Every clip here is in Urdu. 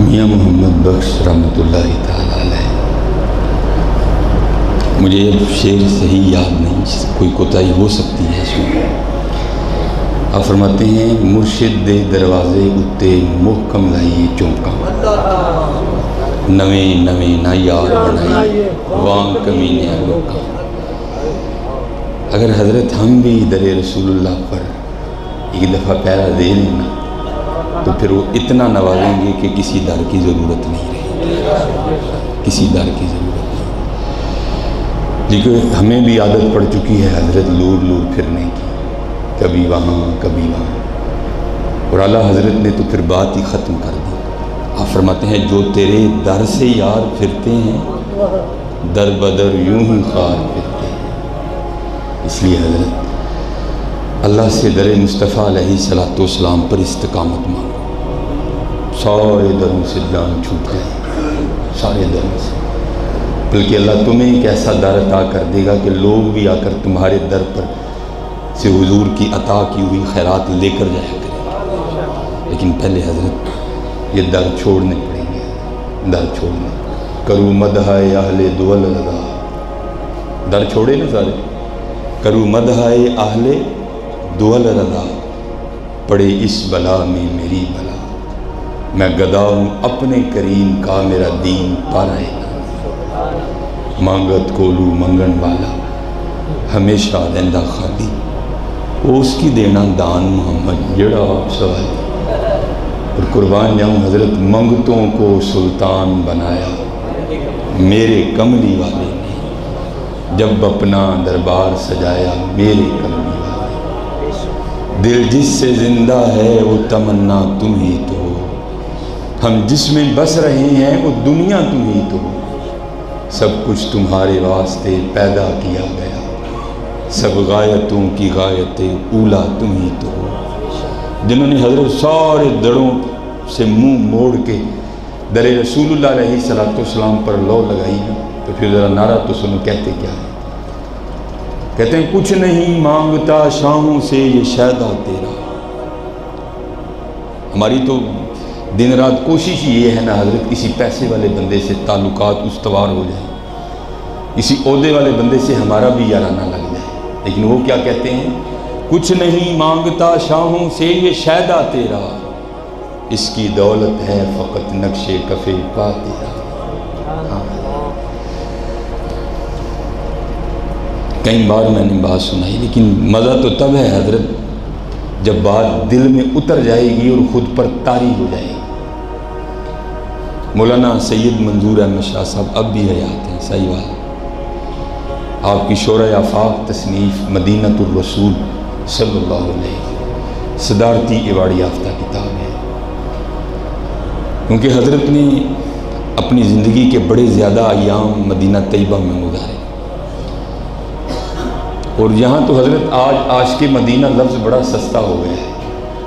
میاں محمد بخش رحمۃ اللہ تعالی علیہ، مجھے اب شعر صحیح یاد نہیں، کوئی کوتاہی ہو سکتی ہے اس میں۔ آپ فرماتے ہیں مرشد دے دروازے اتے محکم لائیے چونکا، نویں نویں نہ یار بنائیے وان کمینے لوکاں۔ اگر حضرت ہم بھی در رسول اللہ پر ایک دفعہ پیرا دے لیں نا تو پھر وہ اتنا نوازیں گے کہ کسی در کی ضرورت نہیں رہے، کسی در کی ضرورت نہیں۔ لیکن ہمیں بھی عادت پڑ چکی ہے حضرت لور لور پھرنے کی، کبھی وہاں کبھی وہاں، اور اعلیٰ حضرت نے تو پھر بات ہی ختم کر دی۔ آپ فرماتے ہیں جو تیرے در سے یار پھرتے ہیں در بدر یوں ہی خار پھرتے ہیں۔ اس لیے حضرت اللہ سے در مصطفیٰ علیہ الصلوۃ والسلام پر استقامت مانگو۔ سارے دروں سے جان چھوٹ گئے، سارے دروں سے، بلکہ اللہ تمہیں ایک ایسا در عطا کر دے گا کہ لوگ بھی آ کر تمہارے در پر سے حضور کی عطا کی ہوئی خیرات لے کر جایا کریں۔ لیکن پہلے حضرت یہ در چھوڑنے پڑیں گے، در چھوڑنے۔ کرو مدح اہل دول رضا، در چھوڑے نا سارے، کرو مدح اہل دول رضا، پڑے اس بلا میں میری بلا، میں گدا ہوں اپنے کریم کا میرا دین پارائے گا، مانگت کولو منگن والا ہمیشہ دیندہ خالی، اس کی دینا دان محمد جڑا آپ سوال۔ اور قربان جاؤں حضرت منگتوں کو سلطان بنایا میرے کملی والے نے، جب اپنا دربار سجایا میرے کملی والے، دل جس سے زندہ ہے وہ تمنا تم ہی تو ہو، ہم جس میں بس رہے ہیں وہ دنیا تم ہی تو ہو، سب کچھ تمہارے واسطے پیدا کیا گیا، سب غایتوں کی غایت اولا تم ہی تو ہو۔ جنہوں نے حضرت سارے دڑوں سے منہ موڑ کے در رسول اللہ علیہ الصلوۃ والسلام پر لو لگائی نا، تو پھر ذرا نعرہ تو سنو کہتے کیا ہے؟ کہتے ہیں کچھ نہیں مانگتا شاہوں سے یہ شیدا تیرا۔ ہماری تو دن رات کوشش یہ ہے نا حضرت کسی پیسے والے بندے سے تعلقات استوار ہو جائیں، کسی عہدے والے بندے سے ہمارا بھی یارانہ لگ جائے، لیکن وہ کیا کہتے ہیں؟ کچھ نہیں مانگتا شاہوں سے یہ شیدا تیرا، اس کی دولت ہے فقط نقش کفے پا تیرا۔ کئی بار میں نے بات سنائی، لیکن مزہ تو تب ہے حضرت جب بات دل میں اتر جائے گی اور خود پر طاری ہو جائے گی۔ مولانا سید منظور احمد شاہ صاحب اب بھی حیات ہیں، صحیح بات۔ آپ کی شورۂ آفاق تصنیف مدینۃ الرسول صلی اللہ علیہ وسلم صدارتی ایوارڈ یافتہ کتاب ہے، کیونکہ حضرت نے اپنی زندگی کے بڑے زیادہ ایام مدینہ طیبہ میں گزارے، اور یہاں تو حضرت آج عاشق مدینہ لفظ بڑا سستا ہو گیا ہے،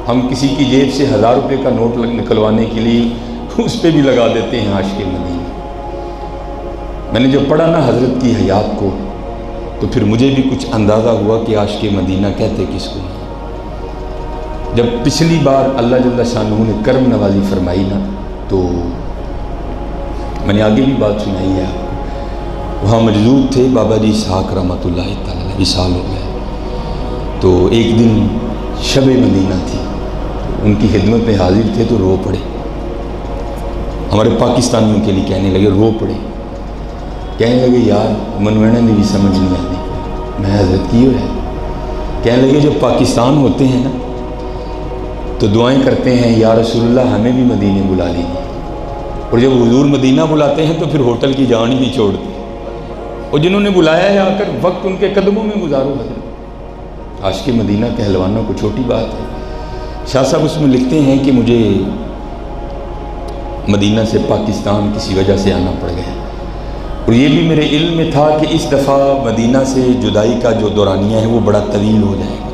ہم کسی کی جیب سے 1000 روپے کا نوٹ نکلوانے کے لیے اس پہ بھی لگا دیتے ہیں عاشق مدینہ۔ میں نے جو پڑھا نا حضرت کی حیات کو تو پھر مجھے بھی کچھ اندازہ ہوا کہ عاشق مدینہ کہتے کس کو ہیں۔ جب پچھلی بار اللہ جل شانہ نے کرم نوازی فرمائی نا تو میں نے آگے بھی بات سنائی ہے آپ کو، وہاں موجود تھے بابا جی اسحاق رحمۃ اللہ تعالی علیہ، وصال ہو گئے، تو ایک دن شب مدینہ تھی، ان کی خدمت میں حاضر تھے تو رو پڑے، ہمارے پاکستانیوں کے لیے کہنے لگے، رو پڑے، کہنے لگے یار منوینا نے بھی سمجھ نہیں آتی۔ میں حضرت کی ہے، کہنے لگے جب پاکستان ہوتے ہیں نا تو دعائیں کرتے ہیں یا رسول اللہ ہمیں بھی مدینے بلا لیجیے، اور جب حضور مدینہ بلاتے ہیں تو پھر ہوٹل کی جان ہی نہیں چھوڑتے، اور جنہوں نے بلایا ہے آ کر وقت ان کے قدموں میں گزارو حضرت۔ عاشق مدینہ کہلوانا کو چھوٹی بات ہے۔ شاہ صاحب اس میں لکھتے ہیں کہ مجھے مدینہ سے پاکستان کسی وجہ سے آنا پڑ گیا، اور یہ بھی میرے علم میں تھا کہ اس دفعہ مدینہ سے جدائی کا جو دورانیہ ہے وہ بڑا طویل ہو جائے گا،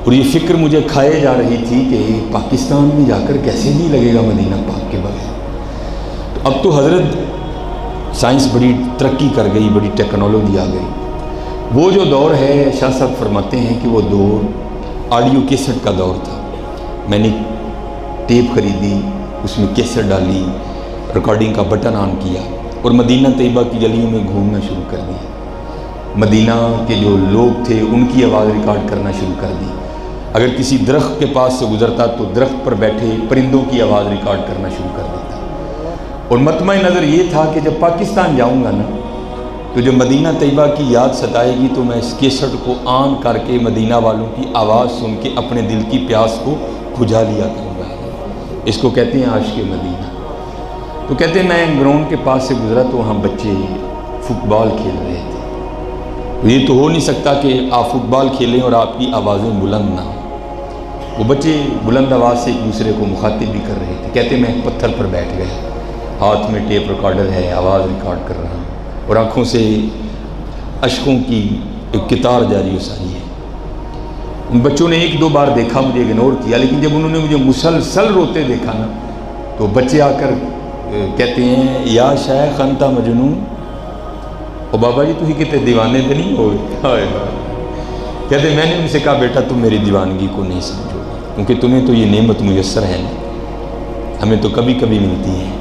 اور یہ فکر مجھے کھائے جا رہی تھی کہ پاکستان میں جا کر کیسے نہیں لگے گا مدینہ پاک کے بغیر۔ تو اب تو حضرت سائنس بڑی ترقی کر گئی، بڑی ٹیکنالوجی آ گئی، وہ جو دور ہے شاہ صاحب فرماتے ہیں کہ وہ دور آڈیو کیسٹ کا دور تھا۔ میں نے ٹیپ خریدی، اس میں کیسٹ ڈالی، ریکارڈنگ کا بٹن آن کیا اور مدینہ طیبہ کی گلیوں میں گھومنا شروع کر دیا۔ مدینہ کے جو لوگ تھے ان کی آواز ریکارڈ کرنا شروع کر دی۔ اگر کسی درخت کے پاس سے گزرتا تو درخت پر بیٹھے پرندوں کی آواز ریکارڈ کرنا شروع کر دیتا۔ اور مطمع نظر یہ تھا کہ جب پاکستان جاؤں گا نا تو جب مدینہ طیبہ کی یاد ستائے گی تو میں اس کیسٹ کو آن کر کے مدینہ والوں کی آواز سن کے اپنے دل کی پیاس کو بجھا لیا کروں گا۔ اس کو کہتے ہیں عاشق مدینہ۔ تو کہتے ہیں میں گراؤنڈ کے پاس سے گزرا تو وہاں بچے فٹ بال کھیل رہے تھے۔ یہ تو ہو نہیں سکتا کہ آپ فٹ بال کھیلیں اور آپ کی آوازیں بلند نہ ہوں۔ وہ بچے بلند آواز سے ایک دوسرے کو مخاطب بھی کر رہے تھے۔ کہتے میں ایک پتھر پر بیٹھ گیا، ہاتھ میں ٹیپ ریکارڈر ہے، آواز ریکارڈ کر رہا ہوں اور آنکھوں سے اشکوں کی ایک قطار جاری و ساری ہے۔ ان بچوں نے ایک دو بار دیکھا، مجھے اگنور کیا، لیکن جب انہوں نے مجھے مسلسل روتے دیکھا نا تو بچے آ کر کہتے ہیں یا شیخ انت مجنون، او بابا جی تھی کتے دیوانے تو نہیں ہو؟ کہتے میں نے ان سے کہا بیٹا تم میری دیوانگی کو نہیں سمجھو، کیونکہ تمہیں تو یہ نعمت میسر ہے نا، ہمیں تو کبھی کبھی ملتی ہے۔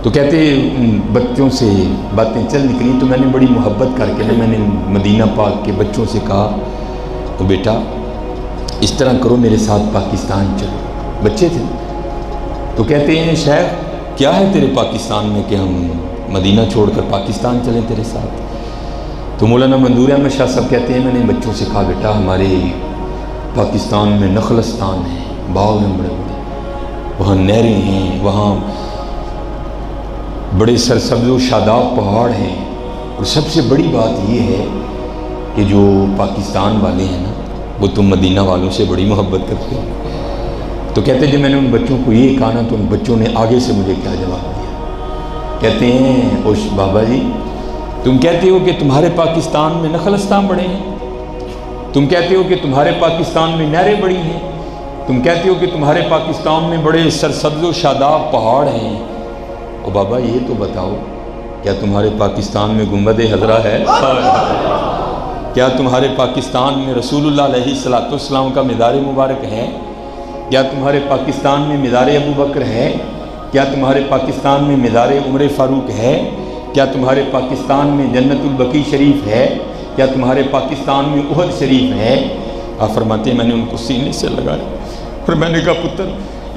تو کہتے ان بچوں سے باتیں چل نکلی تو میں نے بڑی محبت کر کے میں نے مدینہ پاک کے بچوں سے کہا تو بیٹا اس طرح کرو میرے ساتھ پاکستان چلو۔ بچے تھے تو کہتے ہیں شیخ کیا ہے تیرے پاکستان میں کہ ہم مدینہ چھوڑ کر پاکستان چلیں تیرے ساتھ؟ تو مولانا منظور احمد شاہ صاحب کہتے ہیں میں نے بچوں سے کہا بیٹا ہمارے پاکستان میں نخلستان ہے، باغ ہیں بڑے بڑے، وہاں نہریں ہیں، وہاں بڑے سرسبز و شاداب پہاڑ ہیں، اور سب سے بڑی بات یہ ہے کہ جو پاکستان والے ہیں نا وہ تم مدینہ والوں سے بڑی محبت کرتے ہیں۔ تو کہتے جب میں نے ان بچوں کو یہ کہا نا تو ان بچوں نے آگے سے مجھے کیا جواب دیا، کہتے ہیں اوش بابا جی تم کہتے ہو کہ تمہارے پاکستان میں نخلستان بڑے ہیں، تم کہتے ہو کہ تمہارے پاکستان میں نہریں بڑی ہیں، تم کہتے ہو کہ تمہارے پاکستان میں بڑے سرسبز و شاداب پہاڑ ہیں، اور بابا یہ تو بتاؤ کیا تمہارے پاکستان میں گنبد خضرا ہے؟ کیا تمہارے پاکستان میں رسول اللہ علیہ السلام کا مزار مبارک ہے؟ کیا تمہارے پاکستان میں مزار ابو بکر ہے؟ کیا تمہارے پاکستان میں مزار عمر فاروق ہے؟ کیا تمہارے پاکستان میں جنت البقیع شریف ہے؟ کیا تمہارے پاکستان میں احد شریف ہے؟ آپ فرماتے ہیں میں نے ان کو سینے سے لگایا اور میں نے کہا پتر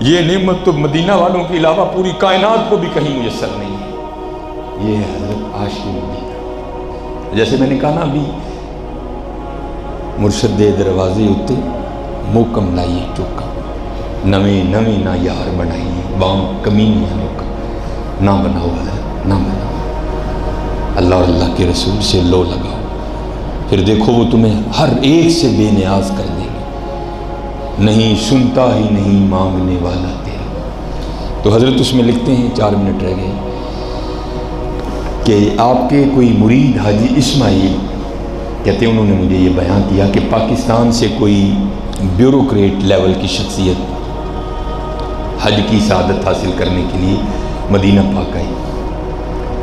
یہ نعمت تو مدینہ والوں کے علاوہ پوری کائنات کو بھی کہیں میسر نہیں ہے، یہ ہے حضرت عاشق مدینہ۔ جیسے میں نے کہا نا ابھی مرشد دے دروازے اتے موکم لائیے چوکا، نویں نویں نہ یار بنائیے بام کمینیاں لوکا، نہ بناؤ حضرت نہ بناؤ، اللہ اور اللہ کے رسول سے لو لگاؤ، پھر دیکھو وہ تمہیں ہر ایک سے بے نیاز کر دے گا، نہیں سنتا ہی نہیں مانگنے والا تیرا۔ تو حضرت اس میں لکھتے ہیں 4 منٹ رہ گئے کہ آپ کے کوئی مرید حاجی اسماعیل کہتے ہیں انہوں نے مجھے یہ بیان کیا کہ پاکستان سے کوئی بیوروکریٹ لیول کی شخصیت حج کی سعادت حاصل کرنے کے لیے مدینہ پاک آئی،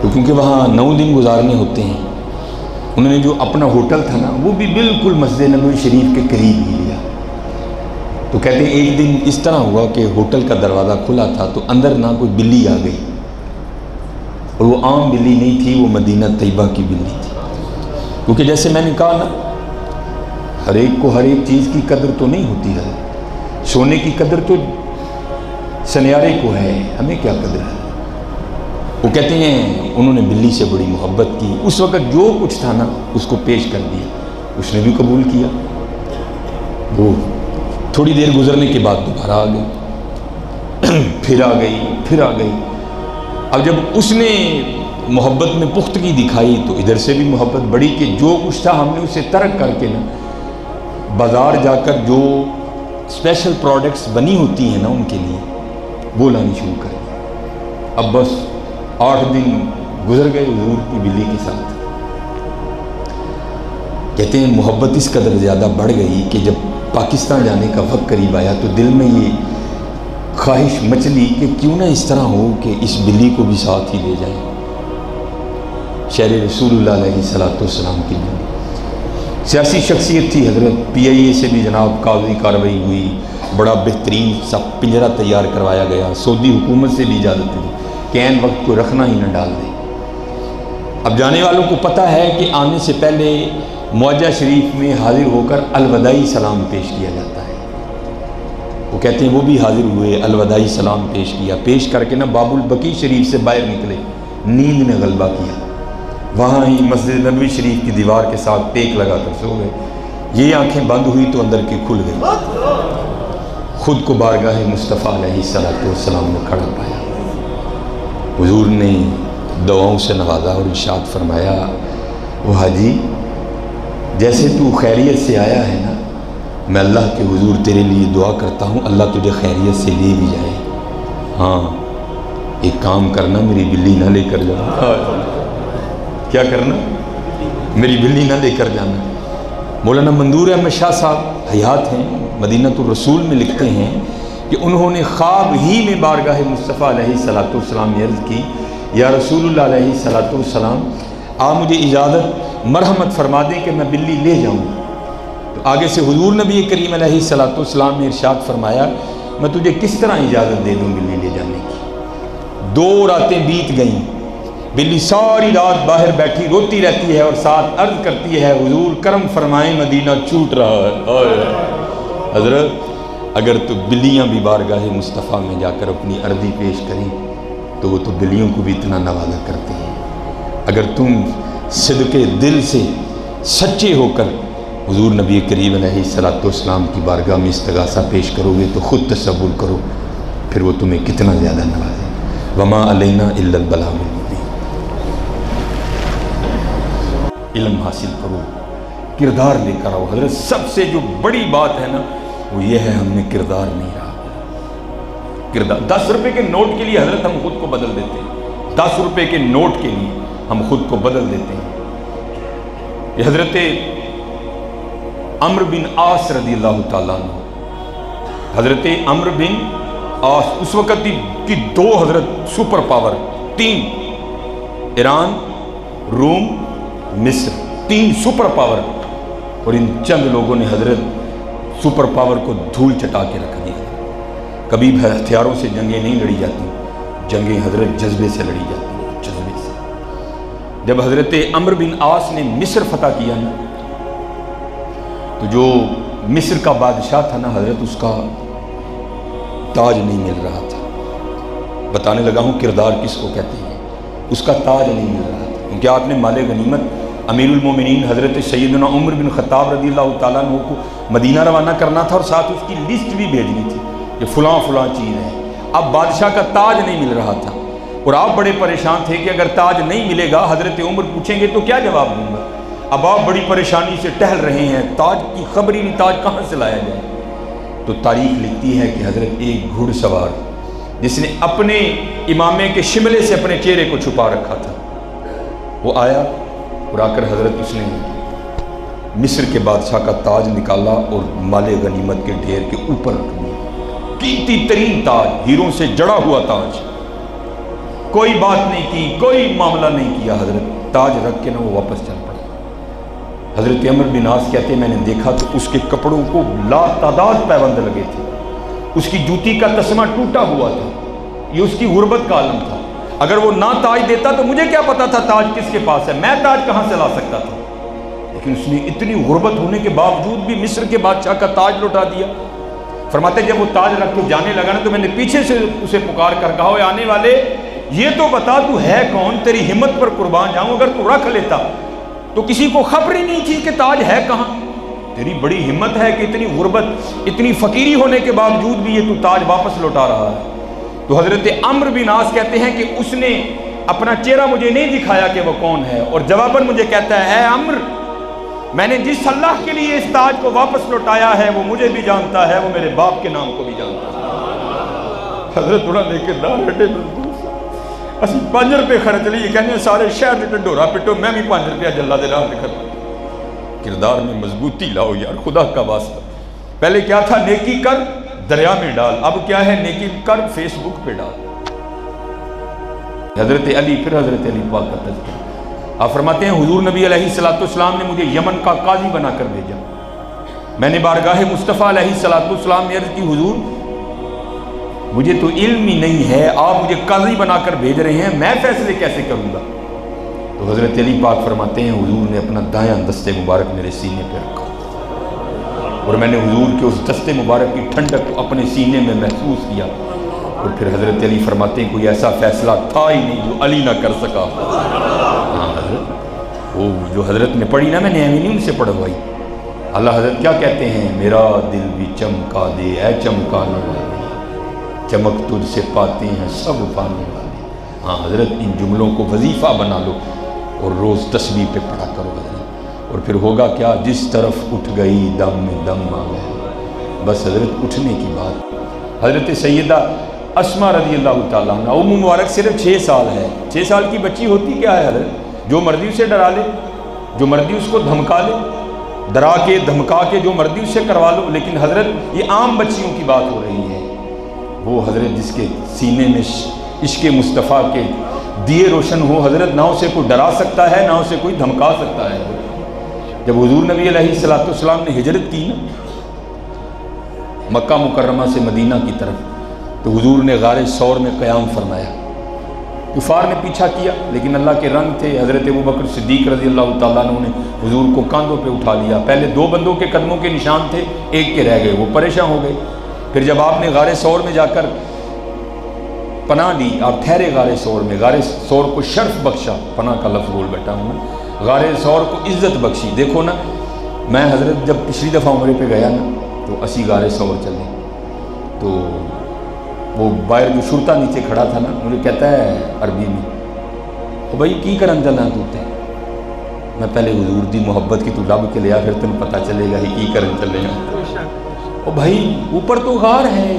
تو کیونکہ وہاں 9 دن گزارنے ہوتے ہیں، انہوں نے جو اپنا ہوٹل تھا نا وہ بھی بالکل مسجد نبوی شریف کے قریب ہی لیا۔ تو کہتے ہیں ایک دن اس طرح ہوا کہ ہوٹل کا دروازہ کھلا تھا تو اندر نہ کوئی بلی آ گئی، اور وہ عام بلی نہیں تھی، وہ مدینہ طیبہ کی بلی تھی، کیونکہ جیسے میں نے کہا نا ہر ایک کو ہر ایک چیز کی قدر تو نہیں ہوتی ہے، سونے کی قدر تو سنیارے کو ہے، ہمیں کیا قدر ہے۔ وہ کہتے ہیں انہوں نے بلی سے بڑی محبت کی، اس وقت جو کچھ تھا نا اس کو پیش کر دیا، اس نے بھی قبول کیا۔ وہ تھوڑی دیر گزرنے کے بعد دوبارہ آ گئی، پھر آ گئی، پھر آ گئی۔ اب جب اس نے محبت میں پختگی دکھائی تو ادھر سے بھی محبت بڑی کہ جو کچھ تھا ہم نے اسے ترک کر کے نا بازار جا کر جو اسپیشل پروڈکٹس بنی ہوتی ہیں نا ان کے لیے وہ لانی شروع کر دی۔ اب بس 8 دن گزر گئے حضور کی بلی کے ساتھ۔ کہتے ہیں محبت اس قدر زیادہ بڑھ گئی کہ جب پاکستان جانے کا وقت قریب آیا تو دل میں یہ خواہش مچلی کہ کیوں نہ اس طرح ہو کہ اس بلی کو بھی ساتھ ہی لے جائیں، شہر رسول اللہ علیہ السلام کی بلی۔ سیاسی شخصیت تھی حضرت، PIA سے بھی جناب قاضی کارروائی ہوئی، بڑا بہترین سا پنجرہ تیار کروایا گیا، سعودی حکومت سے بھی اجازت دی کہ عین وقت کو رکھنا ہی نہ ڈال دے۔ اب جانے والوں کو پتہ ہے کہ آنے سے پہلے معجہ شریف میں حاضر ہو کر الوداعی سلام پیش کیا جاتا ہے۔ وہ کہتے ہیں وہ بھی حاضر ہوئے، الوداعی سلام پیش کیا، پیش کر کے باب البقیع شریف سے باہر نکلے، نیند نے غلبہ کیا، وہاں ہی مسجد نبوی شریف کی دیوار کے ساتھ ٹیک لگا کر سو گئے۔ یہ آنکھیں بند ہوئی تو اندر کی کھل گئی، خود کو بارگاہ مصطفیٰ علیہ السلام میں کھڑا پایا۔ حضور نے دعاؤں سے نوازا اور ارشاد فرمایا، وہ حاجی جیسے تو خیریت سے آیا ہے نا، میں اللہ کے حضور تیرے لیے دعا کرتا ہوں اللہ تجھے خیریت سے لے بھی جائے۔ ہاں ایک کام کرنا، میری بلی نہ لے کر جانا۔ کیا کرنا؟ میری بلی نہ لے کر جانا۔ مولانا منظور احمد شاہ صاحب حیات ہیں، مدینۃ الرسول میں لکھتے ہیں کہ انہوں نے خواب ہی میں بارگاہ مصطفیٰ علیہ السلام نے عرض کی، یا رسول اللہ علیہ السلام آپ مجھے اجازت مرحمت فرما دیں کہ میں بلی لے جاؤں۔ تو آگے سے حضور نبی کریم علیہ السلام نے ارشاد فرمایا، میں تجھے کس طرح اجازت دے دوں بلی لے جانے کی؟ 2 راتیں بیت گئیں، بلی ساری رات باہر بیٹھی روتی رہتی ہے اور ساتھ عرض کرتی ہے، حضور کرم فرمائیں مدینہ چھوٹ رہا ہے۔ حضرت اگر تو بلیاں بھی بارگاہ مصطفیٰ میں جا کر اپنی عرضی پیش کریں تو وہ تو بلیوں کو بھی اتنا نوازا کرتے ہیں۔ اگر تم صدق دل سے سچے ہو کر حضور نبی کریم علیہ السلام کی بارگاہ میں استغاثہ پیش کرو گے تو خود تصور کرو پھر وہ تمہیں کتنا زیادہ نوازے۔ وما علینا الا البلاغ المبین۔ علم حاصل کرو، کردار لے کر آؤ۔ حضرت سب سے جو بڑی بات ہے نا وہ یہ ہے ہم نے کردار نہیں رہا۔ کردار 10 روپے کے نوٹ کے لیے حضرت ہم خود کو بدل دیتے ہیں، 10 روپے کے نوٹ کے لیے ہم خود کو بدل دیتے ہیں۔ یہ حضرت عمرو بن عاص رضی اللہ تعالیٰ عنہ، حضرت عمرو بن عاص اس وقت کی 2 حضرت سپر پاور، 3 ایران، روم، مصر، 3 سپر پاور، اور ان چند لوگوں نے حضرت سپر پاور کو دھول چٹا کے رکھ دیا۔ کبھی بھی ہتھیاروں سے جنگیں نہیں لڑی جاتی، جنگیں حضرت جذبے سے لڑی جاتی ہیں، جذبے سے۔ جب حضرت عمرو بن عاص نے مصر فتح کیا نا تو جو مصر کا بادشاہ تھا نا حضرت اس کا تاج نہیں مل رہا تھا۔ بتانے لگا ہوں کردار کس کو کہتے ہیں، اس کا تاج نہیں مل رہا تھا، کیونکہ آپ نے مال غنیمت امیر المومنین حضرت سیدنا عمر بن خطاب رضی اللہ تعالیٰ عنہ کو مدینہ روانہ کرنا تھا اور ساتھ اس کی لسٹ بھی بھیجنی تھی کہ فلاں فلاں چیز ہے۔ اب بادشاہ کا تاج نہیں مل رہا تھا اور آپ بڑے پریشان تھے کہ اگر تاج نہیں ملے گا حضرت عمر پوچھیں گے تو کیا جواب دوں گا۔ اب آپ بڑی پریشانی سے ٹہل رہے ہیں، تاج کی خبر ہی نہیں، تاج کہاں سے لایا جائے۔ تو تاریخ لکھتی ہے کہ حضرت ایک گھڑ سوار جس نے اپنے امامے کے شملے سے اپنے چہرے کو چھپا رکھا تھا، وہ آیا اور آ کر حضرت اس نے مصر کے بادشاہ کا تاج نکالا اور مال غنیمت کے ڈھیر کے اوپر رکھ دیا۔ قیمتی ترین تاج، ہیروں سے جڑا ہوا تاج، کوئی بات نہیں کی، کوئی معاملہ نہیں کیا، حضرت تاج رکھ کے وہ واپس چل پڑا۔ حضرت عمرو بن عاص کہتے ہیں میں نے دیکھا تو اس کے کپڑوں کو لا تعداد پیوند لگے تھے، اس کی جوتی کا تسمہ ٹوٹا ہوا تھا، یہ اس کی غربت کا عالم تھا۔ اگر وہ نہ تاج دیتا تو مجھے کیا پتا تھا تاج کس کے پاس ہے، میں تاج کہاں سے لا سکتا تھا، لیکن اس نے اتنی غربت ہونے کے باوجود بھی مصر کے بادشاہ کا تاج لوٹا دیا۔ فرماتے جب وہ تاج رکھ کے جانے لگا نا تو میں نے پیچھے سے اسے پکار کر کہا، اے آنے والے یہ تو بتا تو ہے کون، تیری ہمت پر قربان جاؤں، اگر تو رکھ لیتا تو کسی کو خبر ہی نہیں تھی کہ تاج ہے کہاں۔ تیری بڑی ہمت ہے کہ اتنی غربت، اتنی فقیری ہونے کے باوجود بھی یہ تو تاج واپس لوٹا رہا ہے۔ تو حضرت عمرو بن عاص کہتے ہیں کہ اس نے اپنا چہرہ مجھے نہیں دکھایا کہ وہ کون ہے، اور جواباً مجھے کہتا ہے، اے عمرو میں نے جس اللہ کے لیے اس تاج کو واپس لوٹایا ہے وہ مجھے بھی جانتا ہے، وہ میرے باپ کے نام کو بھی جانتا ہے۔ حضرت انہوں نے کہا رٹے مضبوط اسی 5 روپے خرچ لیے، کہنے سارے شہر سے ڈنڈورا پٹو، میں بھی 5 روپیہ جلا دے رہا دکھا۔ کردار میں مضبوطی لاؤ یار، خدا کا واسطہ۔ پہلے کیا تھا، نیکی کر دریا میں ڈال، اب کیا ہے، نیکی کر فیس بک پہ ڈال۔ حضرت علی، پھر حضرت علی پاک کا تذکرہ، آپ فرماتے ہیں حضور نبی علیہ السلام نے مجھے یمن کا قاضی بنا کر بھیجا۔ میں نے بارگاہ مصطفیٰ علیہ السلام نے عرض کی حضور مجھے تو علم ہی نہیں ہے، آپ مجھے قاضی بنا کر بھیج رہے ہیں، میں فیصلے کیسے کروں گا؟ تو حضرت علی پاک فرماتے ہیں حضور نے اپنا دایاں دستے مبارک میرے سینے پہ رکھا اور میں نے حضور کے اس دستے مبارک کی ٹھنڈک کو اپنے سینے میں محسوس کیا، اور پھر حضرت علی فرماتے ہیں کوئی ایسا فیصلہ تھا ہی نہیں جو علی نہ کر سکا۔ ہاں حضرت وہ جو حضرت نے پڑھی نا، میں نے نہیں ان سے پڑھوائی۔ اللہ حضرت کیا کہتے ہیں؟ میرا دل بھی چمکا دے اے چمکانے والے، چمک تجھ سے پاتے ہیں سب پانے والے۔ ہاں حضرت ان جملوں کو وظیفہ بنا لو اور روز تسبیح پہ پڑھا کرو حضرت، اور پھر ہوگا کیا؟ جس طرف اٹھ گئی دم میں دم آ گیا۔ بس حضرت اٹھنے کی بات۔ حضرت سیدہ اسما رضی اللہ تعالیٰ عنہ، ام مبارک صرف 6 سال ہے، 6 سال کی بچی ہوتی کیا ہے حضرت؟ جو مرضی اسے ڈرا لے، جو مرضی اس کو دھمکا لے، ڈرا کے دھمکا کے جو مرضی اس سے کروا لو۔ لیکن حضرت یہ عام بچیوں کی بات ہو رہی ہے، وہ حضرت جس کے سینے میں عشق مصطفیٰ کے دیے روشن ہو، حضرت نہ اسے کوئی ڈرا سکتا ہے نہ اسے کوئی دھمکا سکتا ہے۔ جب حضور نبی علیہ السلام نے ہجرت کی نا مکہ مکرمہ سے مدینہ کی طرف، تو حضور نے غار ثور میں قیام فرمایا۔ کفار نے پیچھا کیا لیکن اللہ کے رنگ تھے، حضرت ابوبکر صدیق رضی اللہ تعالیٰ عنہ نے حضور کو کاندھوں پہ اٹھا لیا۔ پہلے 2 بندوں کے قدموں کے نشان تھے، ایک کے رہ گئے، وہ پریشان ہو گئے۔ پھر جب آپ نے غار ثور میں جا کر پناہ دی، آپ ٹھہرے غار ثور میں، غار ثور کو شرف بخشا، پناہ کا لفظ بول بیٹھا ہوں میں، غار ثور کو عزت بخشی۔ دیکھو نا، میں حضرت جب پچھلی دفعہ عمرے پہ گیا نا تو اسی غار ثور چلے، تو وہ باہر جو شرطا نیچے کھڑا تھا نا، مجھے کہتا ہے عربی میں، او بھائی کی کرن چلنا تو تے؟ میں پہلے حضور دی محبت کی تو لب کے لیا، پھر تم پتہ چلے گا ہی کی کرن چلے ہیں۔ او بھائی اوپر تو غار ہے،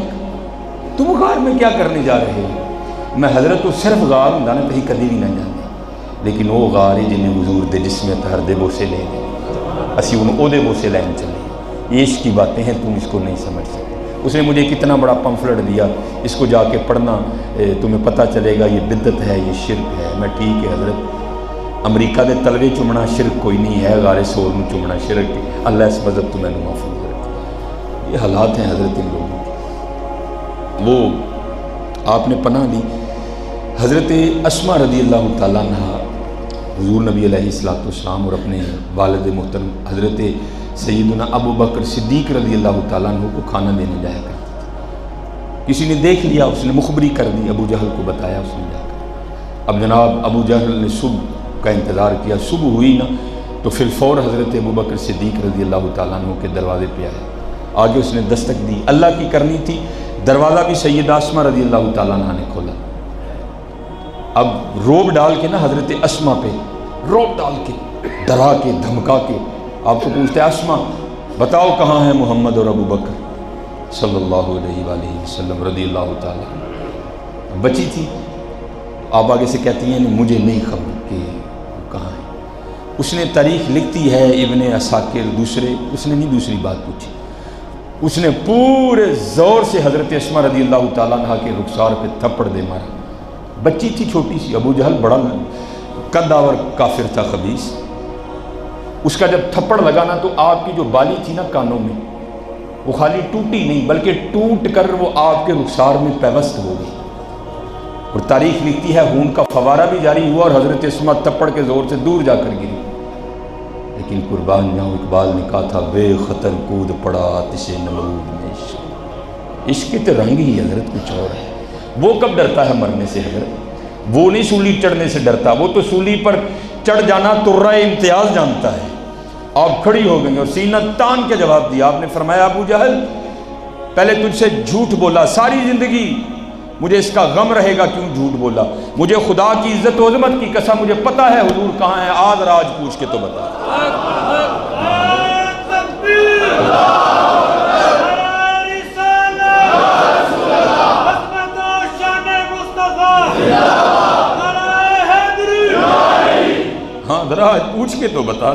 تم غار میں کیا کرنے جا رہے ہو؟ میں حضرت تو صرف غار ہوں نا کہیں کدی بھی نہ جانے، لیکن وہ غار ہی جنہیں حضور دے جس میں تہر دے بوسے لے دے، اسی ان او دے بوسے لین چلے۔ یہ عشق کی باتیں ہیں، تم اس کو نہیں سمجھ سکتے۔ اس نے مجھے کتنا بڑا پمفلٹ دیا، اس کو جا کے پڑھنا، تمہیں پتہ چلے گا یہ بدعت ہے، یہ شرک ہے۔ میں ٹھیک ہے حضرت، امریکہ دے تلوے چمنا شرک کوئی نہیں ہے، غار ثور میں چمنا شرک، اللہ اس مذہب تو میں نے محفوظ رکھا۔ یہ حالات ہیں حضرت ان لوگوں کے۔ وہ آپ نے پناہ لی۔ حضرت اسما رضی اللہ تعالیٰ عنہ حضور نبی علیہ السلام اور اپنے والد محترم حضرت سیدنا ابو بکر صدیق رضی اللہ تعالیٰ عنہ کو کھانا دینے جایا کرتے تھے۔ کسی نے دیکھ لیا، اس نے مخبری کر دی، ابو جہل کو بتایا اس نے جا کر۔ اب جناب ابو جہل نے صبح کا انتظار کیا، صبح ہوئی نا تو پھر فور حضرت ابو بکر صدیق رضی اللہ تعالیٰ عنہ کے دروازے پہ آیا، آگے اس نے دستک دی، اللہ کی کرنی تھی، دروازہ بھی سیدہ اسما رضی اللہ تعالیٰ عنہ نے کھولا۔ اب روب ڈال کے نا حضرت اسما پہ روب ڈال کے ڈرا کے دھمکا کے آپ کو پوچھتے ہیں اسما بتاؤ کہاں ہے محمد اور ابو بکر صلی اللہ علیہ وآلہ وسلم رضی اللہ تعالیٰ۔ بچی تھی، آپ آگے سے کہتی ہیں مجھے نہیں خبر کہ وہ کہاں ہے۔ اس نے تاریخ لکھتی ہے ابن عساکر، اس نے نہیں دوسری بات پوچھی، اس نے پورے زور سے حضرت اسما رضی اللہ تعالیٰ عنہ کے رخسار پہ تھپڑ دے مارا۔ بچی تھی چھوٹی سی، ابو جہل بڑا قداور کافر تھا خبیث۔ اس کا جب تھپڑ لگانا تو آپ کی جو بالی تھی نا کانوں میں، وہ خالی ٹوٹی نہیں بلکہ ٹوٹ کر وہ آپ کے رخسار میں پیوست ہو گئی، اور تاریخ لکھتی ہے خون کا فوارہ بھی جاری ہوا اور حضرت اسما تھپڑ کے زور سے دور جا کر گری۔ لیکن قربان جاؤں، اقبال نے کہا تھا بے خطر کود پڑا آتش نمرود میں عشق۔ عشق کے تو رنگ ہی حضرت کچھ اور ہے۔ وہ کب ڈرتا ہے مرنے سے حضرت؟ وہ نہیں سولی چڑھنے سے ڈرتا، وہ تو سولی پر چڑھ جانا ترہ امتیاز جانتا ہے۔ آپ کھڑی ہو گئی اور سینہ تان کے جواب دیا، آپ نے فرمایا ابو جہل پہلے تجھ سے جھوٹ بولا، ساری زندگی مجھے اس کا غم رہے گا کیوں جھوٹ بولا، مجھے خدا کی عزت و عظمت کی قسم مجھے پتا ہے حضور کہاں ہے، آج راج پوچھ کے تو بتا۔ ہاں ذرا آج پوچھ کے تو بتا۔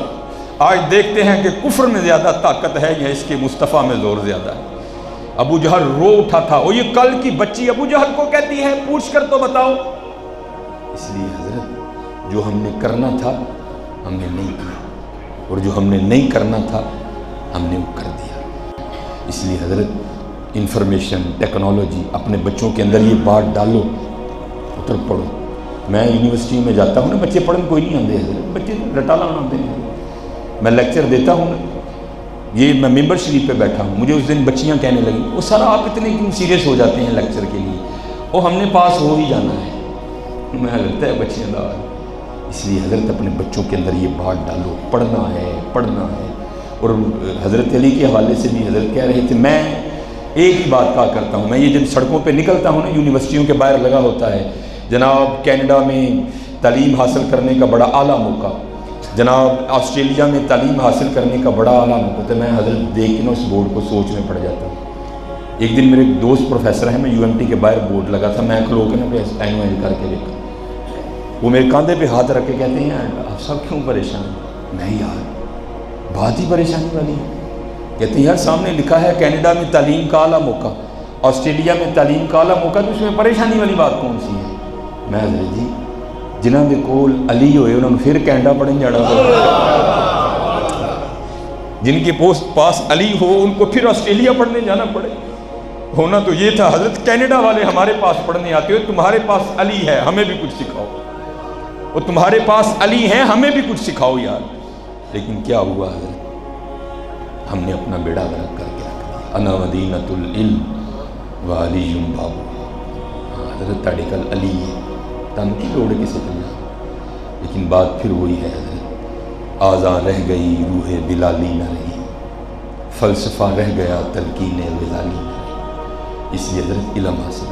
آج دیکھتے ہیں کہ کفر میں زیادہ طاقت ہے یا اس کے مصطفیٰ میں زور زیادہ ہے۔ ابو جہل رو اٹھا تھا، اور یہ کل کی بچی ابو جہل کو کہتی ہے پوچھ کر تو بتاؤ۔ اس لیے حضرت جو ہم نے کرنا تھا ہم نے نہیں کیا، اور جو ہم نے نہیں کرنا تھا ہم نے وہ کر دیا۔ اس لیے حضرت انفارمیشن ٹیکنالوجی اپنے بچوں کے اندر یہ بات ڈالو، اتر پڑھو۔ میں یونیورسٹی میں جاتا ہوں نا، بچے پڑھنے کوئی نہیں آتے حضرت، بچے رٹا لانا آتے ہیں۔ میں لیکچر دیتا ہوں نا، یہ میں ممبر شریف پہ بیٹھا ہوں، مجھے اس دن بچیاں کہنے لگیں وہ سر آپ اتنے کیوں سیریس ہو جاتے ہیں لیکچر کے لیے، وہ ہم نے پاس ہو ہی جانا ہے۔ میں لگتا ہے بچیاں دار، اس لیے حضرت اپنے بچوں کے اندر یہ بات ڈالو، پڑھنا ہے پڑھنا ہے۔ اور حضرت علی کے حوالے سے بھی حضرت کہہ رہے تھے، میں ایک ہی بات کہا کرتا ہوں، میں یہ جب سڑکوں پہ نکلتا ہوں نا، یونیورسٹیوں کے باہر لگا ہوتا ہے جناب کینیڈا میں تعلیم حاصل کرنے کا بڑا اعلیٰ موقع، جناب آسٹریلیا میں تعلیم حاصل کرنے کا بڑا اعلیٰ موقع، تو میں حضرت دیکھ کے نا اس بورڈ کو سوچ میں پڑ جاتا ہوں۔ ایک دن میرے ایک دوست پروفیسر ہیں، میں UMT کے باہر بورڈ لگا تھا، میں کھلو کے نا اینو این کر کے دیکھا، وہ میرے کاندھے پہ ہاتھ رکھ کے کہتے ہیں آپ سب کیوں پریشان؟ میں یار بات ہی پریشانی والی ہے۔ کہتے ہیں یار سامنے لکھا ہے کینیڈا میں تعلیم کا اعلیٰ موقع، آسٹریلیا میں تعلیم کا اعلیٰ موقع، تو اس میں پریشانی والی بات کون سی ہے؟ میں حضرت جی جنہاں دے کول علی ہوئے انہوں نے پھر کینیڈا پڑھنے جانا پڑے، جن کے پاس علی ہو ان کو پھر آسٹریلیا پڑھنے جانا پڑے۔ ہونا تو یہ تھا حضرت کینیڈا والے ہمارے پاس پڑھنے آتے ہو، تمہارے پاس علی ہے ہمیں بھی کچھ سکھاؤ، وہ تمہارے پاس علی ہیں ہمیں بھی کچھ سکھاؤ یار۔ لیکن کیا ہوا حضرت، ہم نے اپنا بیڑا غرق کر کے رکھ دیا۔ انا مدینۃ العلم و علی بابو، حضرت تاڑے کل علی ہے، تن کی لوڑ کسے کرنا۔ لیکن بات پھر وہی ہے حضرت، آزاں رہ گئی روح بلالی نہ رہی، فلسفہ رہ گیا تلقین غزالی نہ رہی۔ اس لیے حضرت علم حاصل